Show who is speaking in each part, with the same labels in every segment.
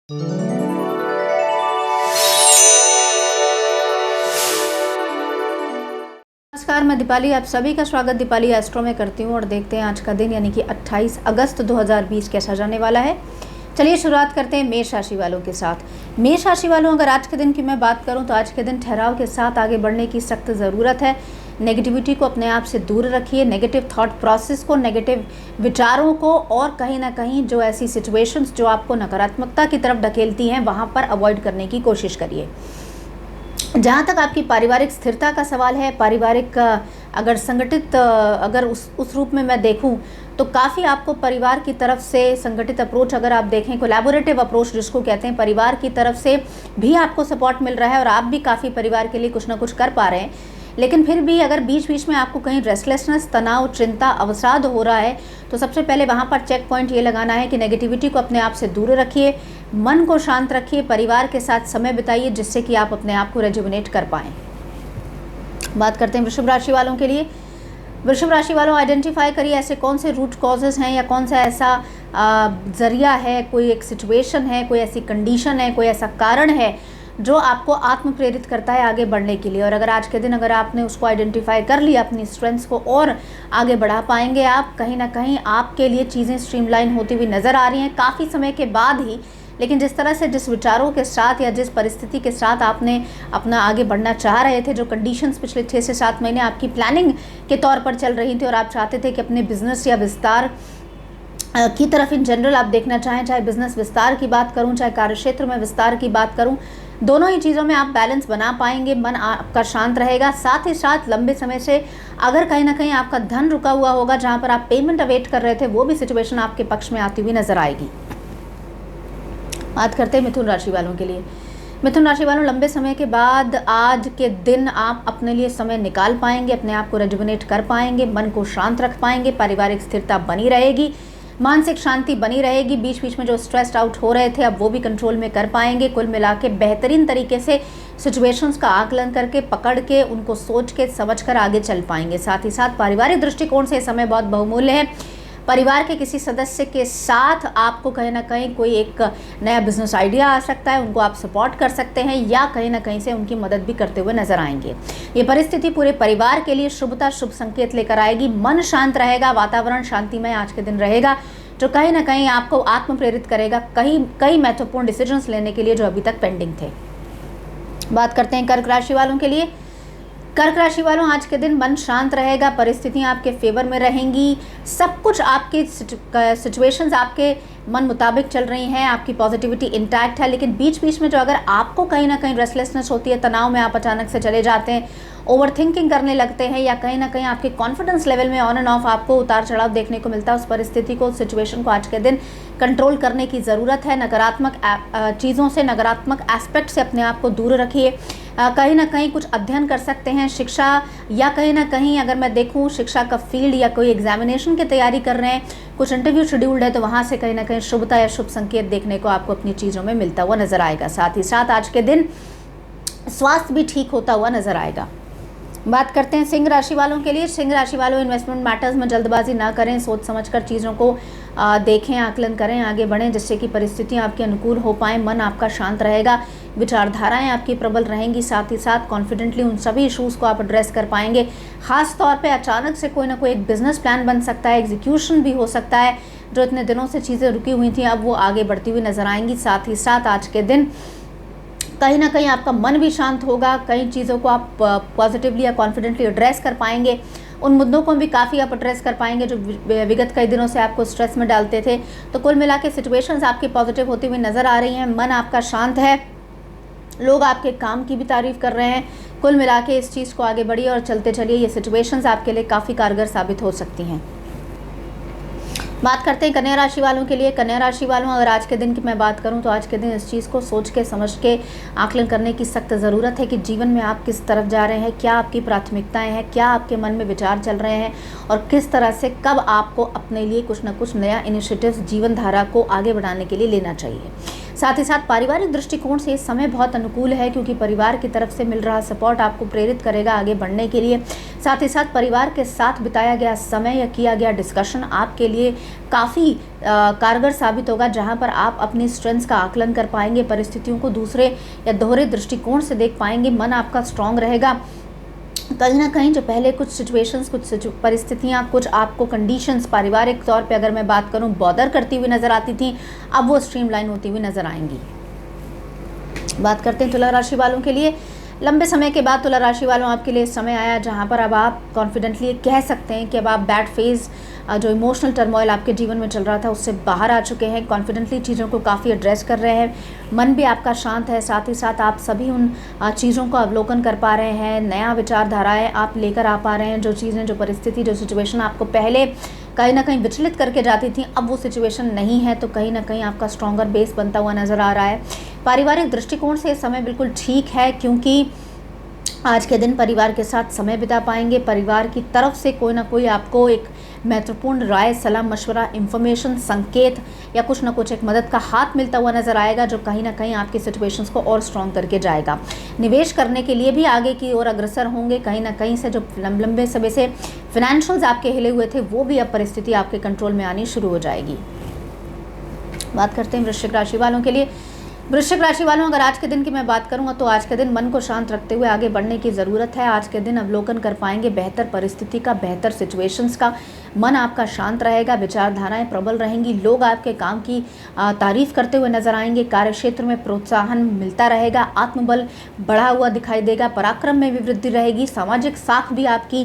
Speaker 1: नमस्कार, मैं दीपाली आप सभी का स्वागत दीपाली एस्ट्रो में करती हूँ और देखते हैं आज का दिन यानी कि 28 अगस्त 2020 कैसा जाने वाला है। चलिए शुरुआत करते हैं मेष राशि वालों के साथ। मेष राशि वालों, अगर आज के दिन की मैं बात करूं तो आज के दिन ठहराव के साथ आगे बढ़ने की सख्त ज़रूरत है। नेगेटिविटी को अपने आप से दूर रखिए, नेगेटिव थॉट प्रोसेस को, नेगेटिव विचारों को और कहीं ना कहीं जो ऐसी सिचुएशंस जो आपको नकारात्मकता की तरफ ढकेलती हैं वहाँ पर अवॉइड करने की कोशिश करिए। जहाँ तक आपकी पारिवारिक स्थिरता का सवाल है, पारिवारिक अगर संगठित अगर उस रूप में मैं देखूं तो काफ़ी आपको परिवार की तरफ से संगठित अप्रोच, अगर आप देखें कोलैबोरेटिव अप्रोच जिसको कहते हैं, परिवार की तरफ से भी आपको सपोर्ट मिल रहा है और आप भी काफ़ी परिवार के लिए कुछ ना कुछ कर पा रहे हैं। लेकिन फिर भी अगर बीच बीच में आपको कहीं रेस्टलेसनेस, तनाव, चिंता, अवसाद हो रहा है तो सबसे पहले वहाँ पर चेक पॉइंट ये लगाना है कि नेगेटिविटी को अपने आप से दूर रखिए, मन को शांत रखिए, परिवार के साथ समय बिताइए जिससे कि आप अपने आप को रेजुविनेट कर पाएँ। बात करते हैं वृषभ राशि वालों के लिए। वृषभ राशि वालों, आइडेंटिफाई करिए ऐसे कौन से रूट कॉजेज़ हैं या कौन सा ऐसा ज़रिया है, कोई एक सिचुएशन है, कोई ऐसी कंडीशन है, कोई ऐसा कारण है जो आपको आत्म प्रेरित करता है आगे बढ़ने के लिए। और अगर आज के दिन अगर आपने उसको आइडेंटिफाई कर लिया, अपनी स्ट्रेंथ्स को और आगे बढ़ा पाएंगे आप। कहीं ना कहीं आपके लिए चीज़ें स्ट्रीमलाइन होती हुई नज़र आ रही हैं काफ़ी समय के बाद ही। लेकिन जिस तरह से, जिस विचारों के साथ या जिस परिस्थिति के साथ आपने अपना आगे बढ़ना चाह रहे थे, जो कंडीशंस पिछले 6 से 7 महीने आपकी प्लानिंग के तौर पर चल रही थी और आप चाहते थे कि अपने बिजनेस या विस्तार की तरफ इन जनरल आप देखना चाहें, चाहे बिजनेस विस्तार की बात करूं, चाहे कार्यक्षेत्र में विस्तार की बात करूं, दोनों ही चीज़ों में आप बैलेंस बना पाएंगे, मन आपका शांत रहेगा। साथ ही साथ लंबे समय से अगर कहीं ना कहीं आपका धन रुका हुआ होगा, जहां पर आप पेमेंट अवेट कर रहे थे, वो भी सिचुएशन आपके पक्ष में आती हुई नजर आएगी। बात करते हैं मिथुन राशि वालों के लिए। मिथुन राशि वालों, लंबे समय के बाद आज के दिन आप अपने लिए समय निकाल पाएंगे, अपने आप को रेजुविनेट कर पाएंगे, मन को शांत रख पाएंगे, पारिवारिक स्थिरता बनी रहेगी, मानसिक शांति बनी रहेगी। बीच बीच में जो स्ट्रेस्ड आउट हो रहे थे अब वो भी कंट्रोल में कर पाएंगे। कुल मिला के बेहतरीन तरीके से सिचुएशंस का आकलन करके, पकड़ के, उनको सोच के समझ कर आगे चल पाएंगे। साथ ही साथ पारिवारिक दृष्टिकोण से समय बहुत बहुमूल्य है। परिवार के किसी सदस्य के साथ आपको कहीं ना कहीं कोई एक नया बिजनेस आइडिया आ सकता है, उनको आप सपोर्ट कर सकते हैं या कहीं ना कहीं से उनकी मदद भी करते हुए नजर आएंगे। ये परिस्थिति पूरे परिवार के लिए शुभता, शुभ संकेत लेकर आएगी। मन शांत रहेगा, वातावरण शांतिमय आज के दिन रहेगा, जो कहीं ना कहीं आपको आत्म प्रेरित करेगा कई महत्वपूर्ण डिसीजंस लेने के लिए जो अभी तक पेंडिंग थे। बात करते हैं कर्क राशि वालों के लिए। कर्क राशि वालों, आज के दिन मन शांत रहेगा, परिस्थितियां आपके फेवर में रहेंगी, सब कुछ आपके सिचुएशंस आपके मन मुताबिक चल रही हैं, आपकी पॉजिटिविटी इंटैक्ट है। लेकिन बीच बीच में जो अगर आपको कहीं ना कहीं रेस्टलेसनेस होती है, तनाव में आप अचानक से चले जाते हैं, ओवरथिंकिंग करने लगते हैं या कहीं ना कहीं आपके कॉन्फिडेंस लेवल में ऑन एंड ऑफ आपको उतार चढ़ाव देखने को मिलता है, उस परिस्थिति को, सिचुएशन को आज के दिन कंट्रोल करने की ज़रूरत है। नकारात्मक चीज़ों से, नकारात्मक एस्पेक्ट से अपने आप को दूर रखिए। कहीं ना कहीं कुछ अध्ययन कर सकते हैं, शिक्षा, या कहीं ना कहीं अगर मैं देखूं शिक्षा का फील्ड या कोई एग्जामिनेशन की तैयारी कर रहे हैं, कुछ इंटरव्यू शेड्यूल्ड है, तो वहाँ से कहीं ना कहीं शुभता या शुभ संकेत देखने को आपको अपनी चीज़ों में मिलता हुआ नजर आएगा। साथ ही साथ आज के दिन स्वास्थ्य भी ठीक होता हुआ नजर आएगा। बात करते हैं सिंह राशि वालों के लिए। सिंह राशि वालों, इन्वेस्टमेंट मैटर्स में जल्दबाजी ना करें, सोच समझकर चीज़ों को देखें, आकलन करें, आगे बढ़ें जिससे कि परिस्थितियां आपके अनुकूल हो पाएं। मन आपका शांत रहेगा, विचारधाराएं आपकी प्रबल रहेंगी। साथ ही साथ कॉन्फिडेंटली उन सभी इशूज़ को आप एड्रेस कर पाएंगे। खास तौर पे अचानक से कोई ना कोई एक बिजनेस प्लान बन सकता है, एग्जीक्यूशन भी हो सकता है, जो इतने दिनों से चीज़ें रुकी हुई थी अब वो आगे बढ़ती हुई नजर आएंगी। साथ ही साथ आज के दिन कहीं ना कहीं आपका मन भी शांत होगा, कई चीज़ों को आप पॉजिटिवली या कॉन्फिडेंटली एड्रेस कर पाएंगे, उन मुद्दों को भी काफ़ी आप एड्रेस कर पाएंगे जो विगत कई दिनों से आपको स्ट्रेस में डालते थे। तो कुल मिला के सिचुएशंस आपकी पॉजिटिव होती हुई नज़र आ रही हैं, मन आपका शांत है, लोग आपके काम की भी तारीफ कर रहे हैं। कुल मिला के इस चीज़ को आगे बढ़िए और चलते चलिए, ये सिचुएशंस आपके लिए काफ़ी कारगर साबित हो सकती हैं। बात करते हैं कन्या राशि वालों के लिए। कन्या राशि वालों, अगर आज के दिन की मैं बात करूं तो आज के दिन इस चीज़ को सोच के, समझ के, आकलन करने की सख्त ज़रूरत है कि जीवन में आप किस तरफ जा रहे हैं, क्या आपकी प्राथमिकताएं हैं, क्या आपके मन में विचार चल रहे हैं और किस तरह से कब आपको अपने लिए कुछ ना कुछ नया इनिशिएटिव जीवन धारा को आगे बढ़ाने के लिए लेना चाहिए। साथ ही साथ पारिवारिक दृष्टिकोण से इस समय बहुत अनुकूल है, क्योंकि परिवार की तरफ से मिल रहा सपोर्ट आपको प्रेरित करेगा आगे बढ़ने के लिए। साथ ही साथ परिवार के साथ बिताया गया समय या किया गया डिस्कशन आपके लिए काफ़ी कारगर साबित होगा, जहां पर आप अपनी स्ट्रेंथ्स का आकलन कर पाएंगे, परिस्थितियों को दूसरे या दोहरे दृष्टिकोण से देख पाएंगे, मन आपका स्ट्रांग रहेगा। कहीं ना कहीं जो पहले कुछ सिचुएशंस, कुछ परिस्थितियाँ, कुछ आपको कंडीशंस पारिवारिक तौर पे अगर मैं बात करूँ बॉदर करती हुई नज़र आती थी, अब वो स्ट्रीमलाइन होती हुई नज़र आएंगी। बात करते हैं तुला राशि वालों के लिए। लंबे समय के बाद तुला राशि वालों आपके लिए समय आया जहां पर अब आप कॉन्फिडेंटली कह सकते हैं कि अब आप बैड फेज़, जो इमोशनल टर्मोइल आपके जीवन में चल रहा था, उससे बाहर आ चुके हैं। कॉन्फिडेंटली चीज़ों को काफ़ी एड्रेस कर रहे हैं, मन भी आपका शांत है। साथ ही साथ आप सभी उन चीज़ों को अवलोकन कर पा रहे हैं, नया विचारधाराएँ आप लेकर आ पा रहे हैं। जो चीज़ें, जो परिस्थिति, जो सिचुएशन आपको पहले कहीं ना कहीं विचलित करके जाती थी, अब वो सिचुएशन नहीं है, तो कहीं ना कहीं आपका स्ट्रॉन्गर बेस बनता हुआ नज़र आ रहा है। पारिवारिक दृष्टिकोण से समय बिल्कुल ठीक है, क्योंकि आज के दिन परिवार के साथ समय बिता पाएंगे। परिवार की तरफ से कोई ना कोई आपको एक महत्वपूर्ण राय, सलाह, मशवरा, इन्फॉर्मेशन, संकेत या कुछ ना कुछ एक मदद का हाथ मिलता हुआ नज़र आएगा, जो कहीं ना कहीं आपकी सिचुएशंस को और स्ट्रॉन्ग करके जाएगा। निवेश करने के लिए भी आगे की ओर अग्रसर होंगे। कहीं ना कहीं से जो लंबे समय से फिनेंशियल्स आपके हिले हुए थे, वो भी अब परिस्थिति आपके कंट्रोल में आनी शुरू हो जाएगी। बात करते हैं वृश्चिक राशि वालों के लिए। वृश्चिक राशि वालों, अगर आज के दिन की मैं बात करूंगा तो आज के दिन मन को शांत रखते हुए आगे बढ़ने की ज़रूरत है। आज के दिन अवलोकन कर पाएंगे बेहतर परिस्थिति का, बेहतर सिचुएशंस का। मन आपका शांत रहेगा, विचारधाराएं प्रबल रहेंगी, लोग आपके काम की तारीफ करते हुए नजर आएंगे। कार्यक्षेत्र में प्रोत्साहन मिलता रहेगा, आत्मबल बढ़ा हुआ दिखाई देगा, पराक्रम में भी वृद्धि रहेगी। सामाजिक साख भी आपकी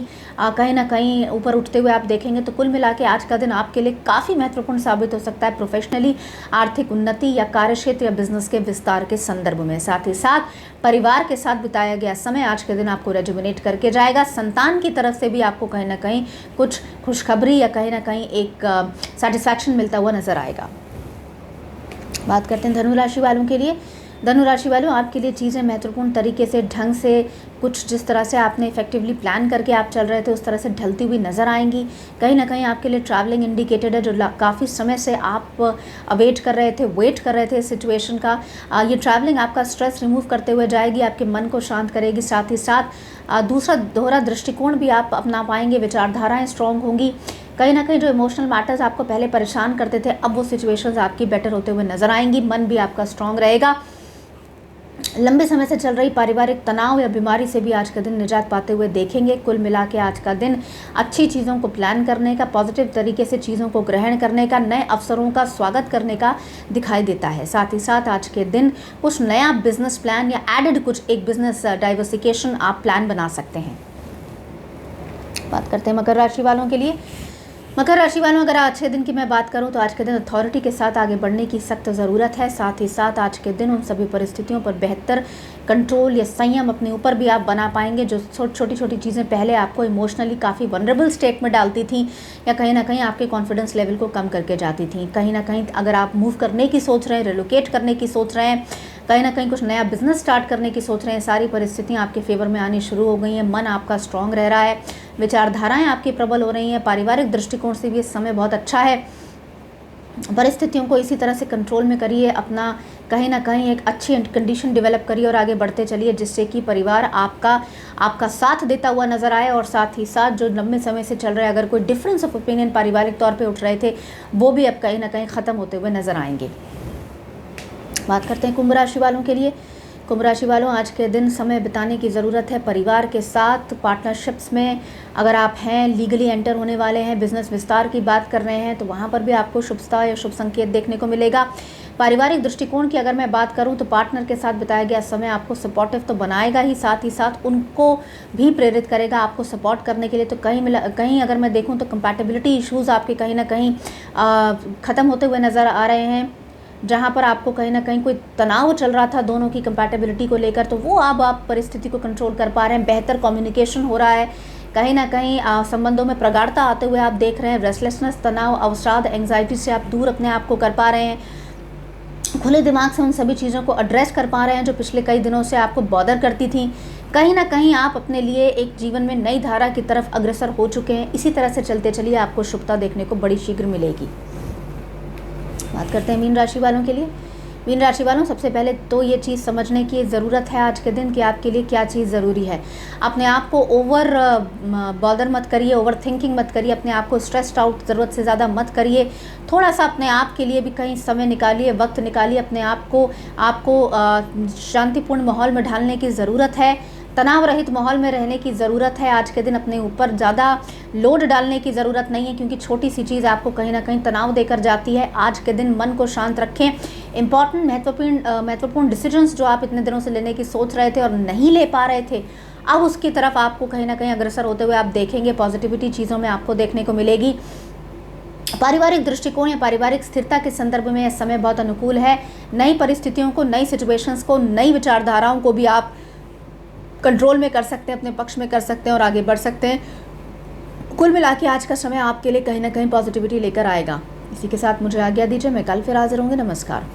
Speaker 1: कहीं ना कहीं ऊपर उठते हुए आप देखेंगे। तो कुल मिला के आज का दिन आपके लिए काफ़ी महत्वपूर्ण साबित हो सकता है, प्रोफेशनली, आर्थिक उन्नति या कार्यक्षेत्र या बिजनेस के विस्तार के संदर्भ में। साथ ही साथ परिवार के साथ बिताया गया समय आज के दिन आपको रेजुविनेट करके जाएगा। संतान की तरफ से भी आपको कहीं ना कहीं कुछ खुशखबरी या कहीं ना कहीं एक सेटिस्फैक्शन मिलता हुआ नजर आएगा। बात करते हैं धनु राशि वालों के लिए। धनु राशि वालों, आपके लिए चीज़ें महत्वपूर्ण तरीके से, ढंग से, कुछ जिस तरह से आपने इफेक्टिवली प्लान करके आप चल रहे थे उस तरह से ढलती हुई नज़र आएंगी। कहीं ना कहीं आपके लिए ट्रैवलिंग इंडिकेटेड है, जो काफ़ी समय से आप अवेट कर रहे थे, वेट कर रहे थे इस सिचुएशन का। ये ट्रैवलिंग आपका स्ट्रेस रिमूव करते हुए जाएगी, आपके मन को शांत करेगी। साथ ही साथ दूसरा दोहरा दृष्टिकोण भी आप अपना पाएंगे, विचारधाराएँ स्ट्रॉन्ग होंगी। कहीं ना कहीं जो इमोशनल मैटर्स आपको पहले परेशान करते थे, अब वो सिचुएशंस आपकी बेटर होते हुए नजर आएंगी। मन भी आपका स्ट्रांग रहेगा। लंबे समय से चल रही पारिवारिक तनाव या बीमारी से भी आज का दिन निजात पाते हुए देखेंगे। कुल मिला के आज का दिन अच्छी चीज़ों को प्लान करने का, पॉजिटिव तरीके से चीज़ों को ग्रहण करने का, नए अवसरों का स्वागत करने का दिखाई देता है। साथ ही साथ आज के दिन कुछ नया बिजनेस प्लान या एडेड कुछ एक बिजनेस डाइवर्सिफिकेशन आप प्लान बना सकते हैं। बात करते हैं मकर राशि वालों के लिए। मकर राशि वालों, अगर आज के दिन की मैं बात करूं तो आज के दिन अथॉरिटी के साथ आगे बढ़ने की सख्त ज़रूरत है। साथ ही साथ आज के दिन उन सभी परिस्थितियों पर बेहतर कंट्रोल या संयम अपने ऊपर भी आप बना पाएंगे, जो छोटी छोटी चीज़ें पहले आपको इमोशनली काफ़ी वनरेबल स्टेट में डालती थी या कहीं ना कहीं आपके कॉन्फिडेंस लेवल को कम करके जाती थी। कहीं ना कहीं अगर आप मूव करने की सोच रहे हैं, रिलोकेट करने की सोच रहे हैं, कहीं ना कहीं कुछ नया बिजनेस स्टार्ट करने की सोच रहे हैं, सारी परिस्थितियां आपके फेवर में आनी शुरू हो गई हैं। मन आपका स्ट्रांग रह रहा है, विचारधाराएं आपकी प्रबल हो रही हैं। पारिवारिक दृष्टिकोण से भी इस समय बहुत अच्छा है। परिस्थितियों को इसी तरह से कंट्रोल में करिए, अपना कहीं ना कहीं एक अच्छी कंडीशन डेवलप करिए और आगे बढ़ते चलिए, जिससे कि परिवार आपका साथ देता हुआ नजर आए। और साथ ही साथ जो लंबे समय से चल रहे, अगर कोई डिफरेंस ऑफ ओपिनियन पारिवारिक तौर पे उठ रहे थे, वो भी अब कहीं ना कहीं ख़त्म होते हुए नजर आएंगे। बात करते हैं कुंभ राशि वालों के लिए। कुंभ राशि वालों, आज के दिन समय बिताने की ज़रूरत है परिवार के साथ। पार्टनरशिप्स में अगर आप हैं, लीगली एंटर होने वाले हैं, बिजनेस विस्तार की बात कर रहे हैं, तो वहाँ पर भी आपको शुभता या शुभ संकेत देखने को मिलेगा। पारिवारिक दृष्टिकोण की अगर मैं बात करूं तो पार्टनर के साथ बिताया गया समय आपको सपोर्टिव तो बनाएगा ही, साथ ही साथ उनको भी प्रेरित करेगा आपको सपोर्ट करने के लिए। तो कहीं अगर मैं देखूं तो कंपैटिबिलिटी इश्यूज़ आपके कहीं ना कहीं ख़त्म होते हुए नज़र आ रहे हैं। जहाँ पर आपको कहीं ना कहीं कोई तनाव चल रहा था दोनों की कंपैटिबिलिटी को लेकर, तो वो अब आप परिस्थिति को कंट्रोल कर पा रहे हैं। बेहतर कम्युनिकेशन हो रहा है, कहीं ना कहीं संबंधों में प्रगाढ़ता आते हुए आप देख रहे हैं। रेस्टलेसनेस, तनाव, अवसाद, एंग्जाइटी से आप दूर अपने आप को कर पा रहे हैं। खुले दिमाग से उन सभी चीज़ों को एड्रेस कर पा रहे हैं जो पिछले कई दिनों से आपको बॉदर करती थी। कहीं ना कहीं आप अपने लिए एक जीवन में नई धारा की तरफ अग्रसर हो चुके हैं। इसी तरह से चलते चलिए, आपको शुभता देखने को बड़ी शीघ्र मिलेगी। बात करते हैं मीन राशि वालों के लिए। मीन राशि वालों, सबसे पहले तो ये चीज़ समझने की ज़रूरत है आज के दिन कि आपके लिए क्या चीज़ ज़रूरी है। अपने आप को ओवर बॉदर मत करिए, ओवर थिंकिंग मत करिए, अपने आप को स्ट्रेस्ड आउट ज़रूरत से ज़्यादा मत करिए। थोड़ा सा अपने आप के लिए भी कहीं समय निकालिए, वक्त निकालिए। अपने आप को शांतिपूर्ण माहौल में ढालने की ज़रूरत है, तनाव रहित माहौल में रहने की ज़रूरत है। आज के दिन अपने ऊपर ज़्यादा लोड डालने की ज़रूरत नहीं है, क्योंकि छोटी सी चीज़ आपको कहीं ना कहीं तनाव देकर जाती है। आज के दिन मन को शांत रखें। इम्पॉर्टेंट महत्वपूर्ण डिसीजंस जो आप इतने दिनों से लेने की सोच रहे थे और नहीं ले पा रहे थे, अब उसकी तरफ आपको कहीं ना कहीं अग्रसर होते हुए आप देखेंगे। पॉजिटिविटी चीज़ों में आपको देखने को मिलेगी। पारिवारिक दृष्टिकोण या पारिवारिक स्थिरता के संदर्भ में यह समय बहुत अनुकूल है। नई परिस्थितियों को, नई सिचुएशंस को, नई विचारधाराओं को भी आप कंट्रोल में कर सकते हैं, अपने पक्ष में कर सकते हैं और आगे बढ़ सकते हैं। कुल मिला के आज का समय आपके लिए कहीं ना कहीं पॉजिटिविटी लेकर आएगा। इसी के साथ मुझे आज्ञा दीजिए, मैं कल फिर हाजिर होंगी। नमस्कार।